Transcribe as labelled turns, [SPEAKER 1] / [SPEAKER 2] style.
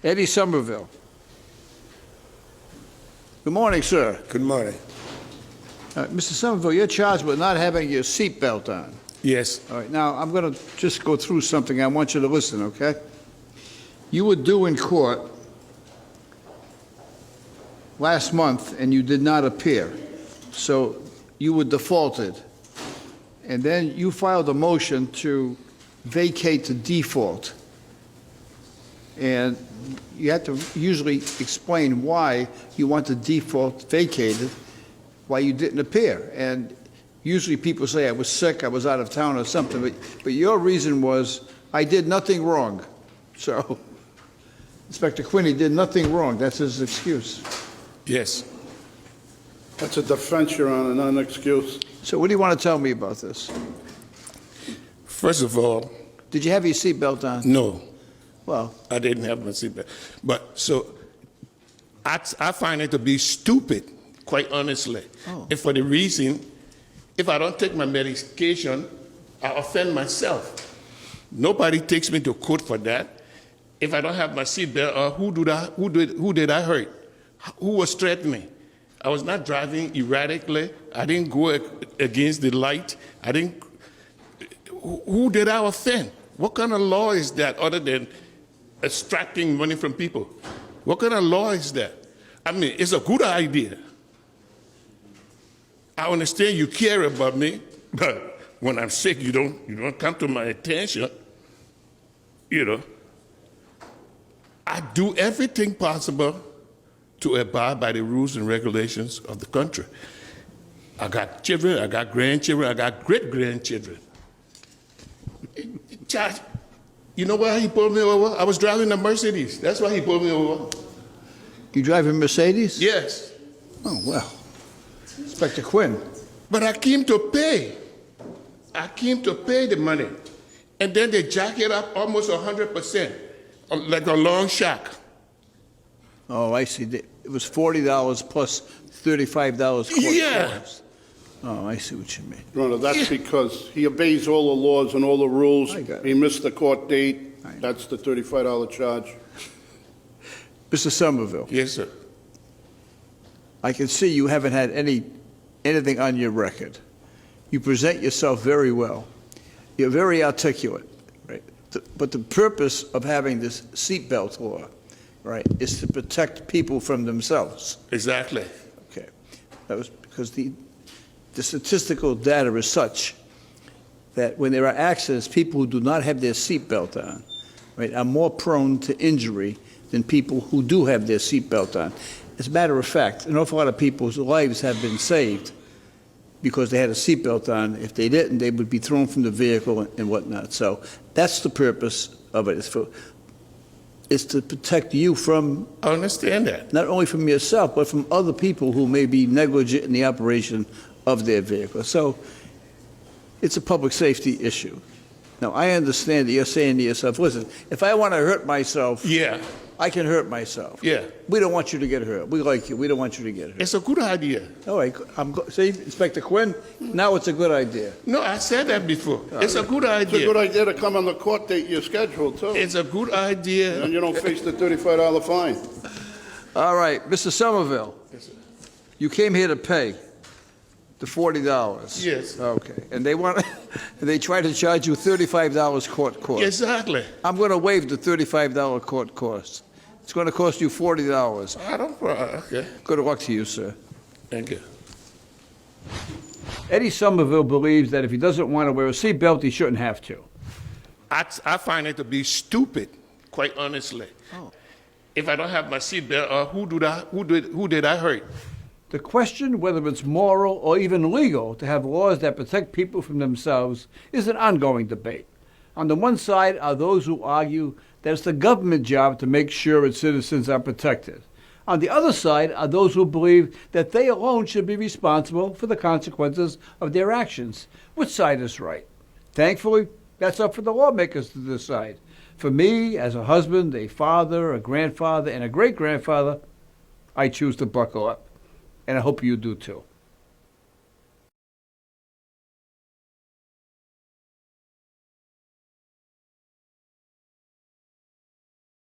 [SPEAKER 1] Eddie Somerville. Good morning, sir.
[SPEAKER 2] Good morning.
[SPEAKER 1] Mr. Somerville, you're charged with not having your seatbelt on.
[SPEAKER 2] Yes.
[SPEAKER 1] All right, now I'm going to just go through something. I want you to listen, okay? You were due in court last month and you did not appear. So you were defaulted. And then you filed a motion to vacate the default. And you have to usually explain why you want the default vacated, why you didn't appear. And usually people say I was sick, I was out of town or something, but your reason was I did nothing wrong. So Inspector Quinney did nothing wrong. That's his excuse.
[SPEAKER 2] Yes.
[SPEAKER 3] That's a defense, Your Honor, not an excuse.
[SPEAKER 1] So what do you want to tell me about this?
[SPEAKER 2] First of all,
[SPEAKER 1] Did you have your seatbelt on?
[SPEAKER 2] no,
[SPEAKER 1] Well,
[SPEAKER 2] I didn't have my seatbelt. But so I find it to be stupid, quite honestly.
[SPEAKER 1] Oh.
[SPEAKER 2] If for the reason, if I don't take my medication, I offend myself. Nobody takes me to court for that. If I don't have my seatbelt, who did I hurt? Who was threatening? I was not driving erratically. I didn't go against the light. I didn't. Who did I offend? What kind of law is that other than extracting money from people? What kind of law is that? I mean, it's a good idea. I understand you care about me, but when I'm sick, you don't come to my attention. You know, I do everything possible to abide by the rules and regulations of the country. I got children, I got grandchildren, I got great-grandchildren. Judge, you know why he pulled me over? I was driving a Mercedes. That's why he pulled me over.
[SPEAKER 1] you drive a Mercedes?
[SPEAKER 2] Yes.
[SPEAKER 1] Oh, well. Inspector Quinn.
[SPEAKER 2] But I came to pay. I came to pay the money. And then they jack it up almost 100%, like a long shot.
[SPEAKER 1] Oh, I see. It was $40 plus $35 court
[SPEAKER 2] Yeah.
[SPEAKER 1] costs. Oh, I see what you mean.
[SPEAKER 3] Your Honor, that's because he obeys all the laws and all the rules.
[SPEAKER 1] I got it.
[SPEAKER 3] He missed the court date.
[SPEAKER 1] I know.
[SPEAKER 3] That's the $35 charge.
[SPEAKER 1] Mr. Somerville,
[SPEAKER 2] Yes, sir.
[SPEAKER 1] I can see you haven't had anything on your record. You present yourself very well. You're very articulate, right? But the purpose of having this seatbelt law, right, is to protect people from themselves.
[SPEAKER 2] Exactly.
[SPEAKER 1] Okay. That was because the statistical data is such that when there are accidents, people who do not have their seatbelt on, right, are more prone to injury than people who do have their seatbelt on. As a matter of fact, an awful lot of people's lives have been saved because they had a seatbelt on. If they didn't, they would be thrown from the vehicle and whatnot. So that's the purpose of it. It's to protect you from,
[SPEAKER 2] I understand that.
[SPEAKER 1] not only from yourself, but from other people who may be negligent in the operation of their vehicle. So it's a public safety issue. Now, I understand that you're saying to yourself, listen, if I want to hurt myself,
[SPEAKER 2] Yeah,
[SPEAKER 1] I can hurt myself.
[SPEAKER 2] yeah.
[SPEAKER 1] We don't want you to get hurt. We like you. We don't want you to get hurt.
[SPEAKER 2] It's a good idea.
[SPEAKER 1] All right, see, Inspector Quinn, now it's a good idea.
[SPEAKER 2] No, I said that before. It's a good
[SPEAKER 3] It's a good
[SPEAKER 2] idea.
[SPEAKER 3] idea to come on the court date you're scheduled, too.
[SPEAKER 2] It's a good idea.
[SPEAKER 3] And you don't face the $35 fine.
[SPEAKER 1] All right, Mr. Somerville, you came here to pay the $40.
[SPEAKER 2] Yes.
[SPEAKER 1] Okay, and they try to charge you $35 court cost.
[SPEAKER 2] Exactly.
[SPEAKER 1] I'm going to waive the $35 court cost. It's going to cost you $40.
[SPEAKER 2] I don't. Okay.
[SPEAKER 1] Good luck to you, sir.
[SPEAKER 2] Thank you.
[SPEAKER 1] Eddie Somerville believes that if he doesn't want to wear a seatbelt, he shouldn't have to.
[SPEAKER 2] I find it to be stupid, quite honestly.
[SPEAKER 1] Oh.
[SPEAKER 2] If I don't have my seatbelt, who did I hurt?
[SPEAKER 1] The question whether it's moral or even legal to have laws that protect people from themselves is an ongoing debate. On the one side are those who argue that it's the government job to make sure its citizens are protected. On the other side are those who believe that they alone should be responsible for the consequences of their actions. Which side is right? Thankfully, that's up for the lawmakers to decide. For me, as a husband, a father, a grandfather, and a great-grandfather, I choose to buckle up. And I hope you do too.